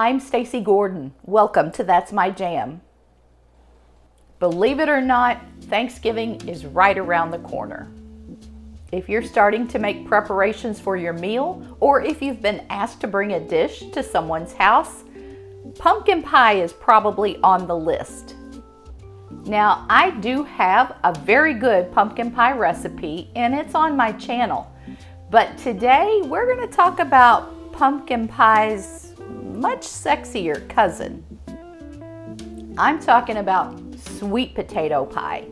I'm Stacy Gordon. Welcome to That's My Jam. Believe it or not, Thanksgiving is right around the corner. If you're starting to make preparations for your meal, or if you've been asked to bring a dish to someone's house, pumpkin pie is probably on the list. Now, I do have a very good pumpkin pie recipe, and it's on my channel. But today, we're going to talk about pumpkin pie's much sexier cousin. I'm talking about sweet potato pie,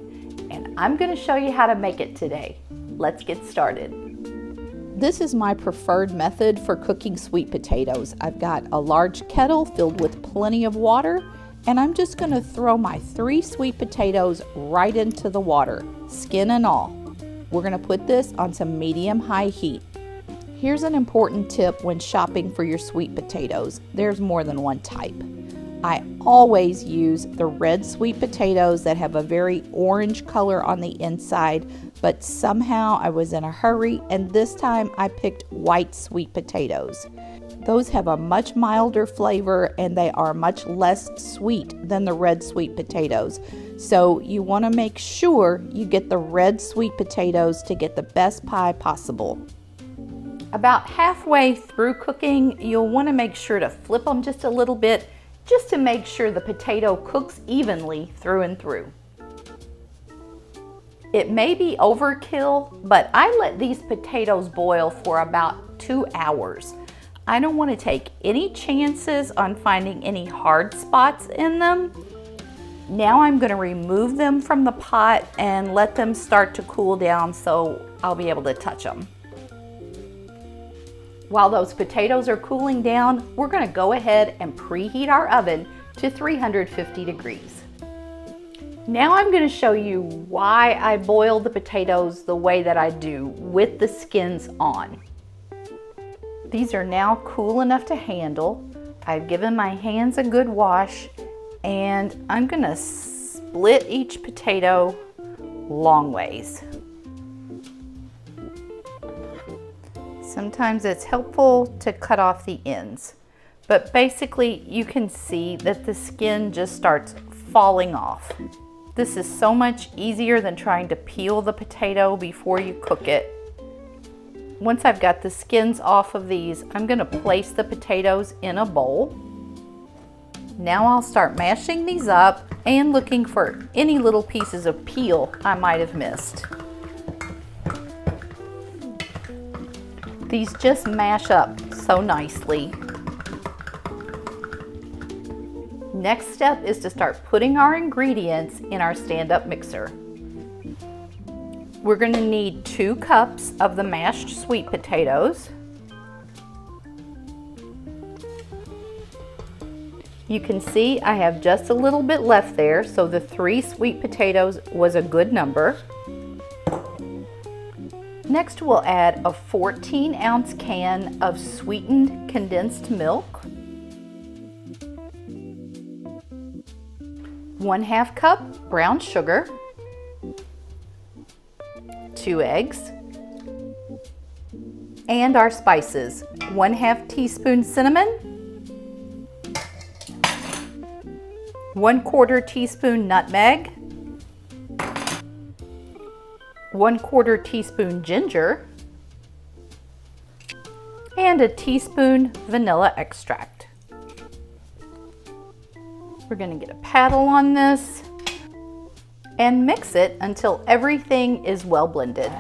and I'm going to show you how to make it today. Let's get started. This is my preferred method for cooking sweet potatoes. I've got a large kettle filled with plenty of water, and I'm just going to throw my 3 sweet potatoes right into the water, skin and all. We're going to put this on some medium-high heat. Here's an important tip when shopping for your sweet potatoes. There's more than one type. I always use the red sweet potatoes that have a very orange color on the inside, but somehow I was in a hurry and this time I picked white sweet potatoes. Those have a much milder flavor and they are much less sweet than the red sweet potatoes. So you want to make sure you get the red sweet potatoes to get the best pie possible. About halfway through cooking, you'll want to make sure to flip them just a little bit, just to make sure the potato cooks evenly through and through. It may be overkill, but I let these potatoes boil for about 2 hours. I don't want to take any chances on finding any hard spots in them. Now I'm going to remove them from the pot and let them start to cool down so I'll be able to touch them. While those potatoes are cooling down, we're going to go ahead and preheat our oven to 350 degrees. Now I'm going to show you why I boil the potatoes the way that I do with the skins on. These are now cool enough to handle. I've given my hands a good wash, and I'm going to split each potato long ways. Sometimes it's helpful to cut off the ends, but basically you can see that the skin just starts falling off. This is so much easier than trying to peel the potato before you cook it. Once I've got the skins off of these, I'm going to place the potatoes in a bowl. Now I'll start mashing these up and looking for any little pieces of peel I might have missed. These just mash up so nicely. Next step is to start putting our ingredients in our stand-up mixer. We're going to need 2 cups of the mashed sweet potatoes. You can see I have just a little bit left there, so the 3 sweet potatoes was a good number. Next, we'll add a 14-ounce can of sweetened condensed milk, 1/2 cup brown sugar, 2 eggs, and our spices, 1/2 teaspoon cinnamon, 1/4 teaspoon nutmeg, 1/4 teaspoon ginger, and a teaspoon vanilla extract. We're going to get a paddle on this and mix it until everything is well blended.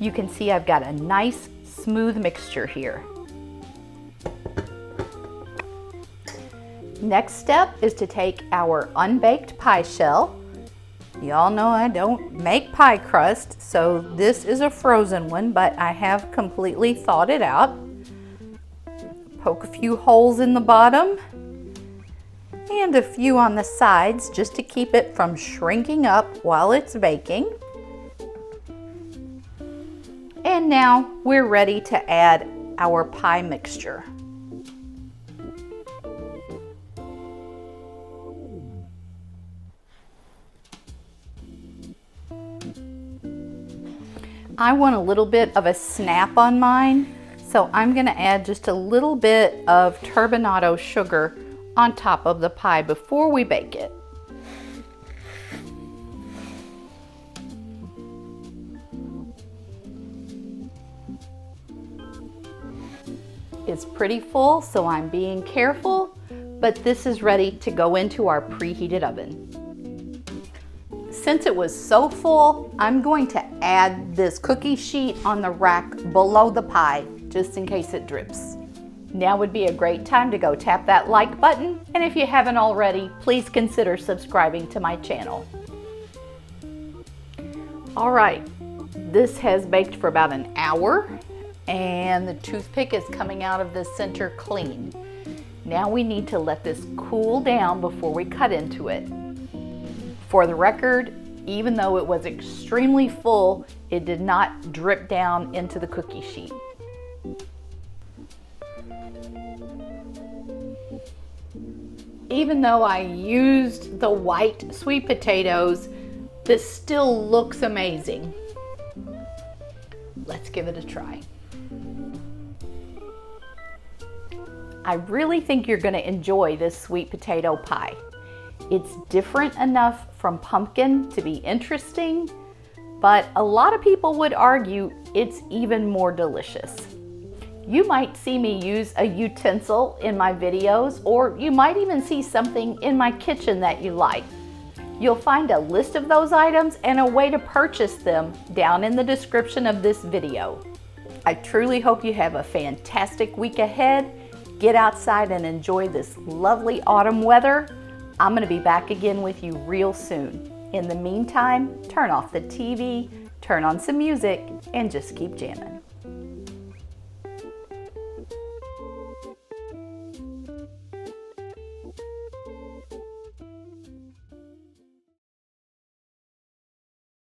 You can see I've got a nice smooth mixture here. Next step is to take our unbaked pie shell. Y'all know I don't make pie crust, so this is a frozen one, but I have completely thawed it out. Poke a few holes in the bottom and a few on the sides just to keep it from shrinking up while it's baking. And now we're ready to add our pie mixture. I want a little bit of a snap on mine, so I'm going to add just a little bit of turbinado sugar on top of the pie before we bake it. It's pretty full, so I'm being careful, but this is ready to go into our preheated oven. Since it was so full, I'm going to add this cookie sheet on the rack below the pie, just in case it drips. Now would be a great time to go tap that like button, and if you haven't already, please consider subscribing to my channel. All right, this has baked for about an hour, and the toothpick is coming out of the center clean. Now we need to let this cool down before we cut into it. For the record, even though it was extremely full, it did not drip down into the cookie sheet. Even though I used the white sweet potatoes, this still looks amazing. Let's give it a try. I really think you're going to enjoy this sweet potato pie. It's different enough from pumpkin to be interesting, but a lot of people would argue it's even more delicious. You might see me use a utensil in my videos, or you might even see something in my kitchen that you like. You'll find a list of those items and a way to purchase them down in the description of this video. I truly hope you have a fantastic week ahead. Get outside and enjoy this lovely autumn weather. I'm going to be back again with you real soon. In the meantime, turn off the TV, turn on some music, and just keep jamming.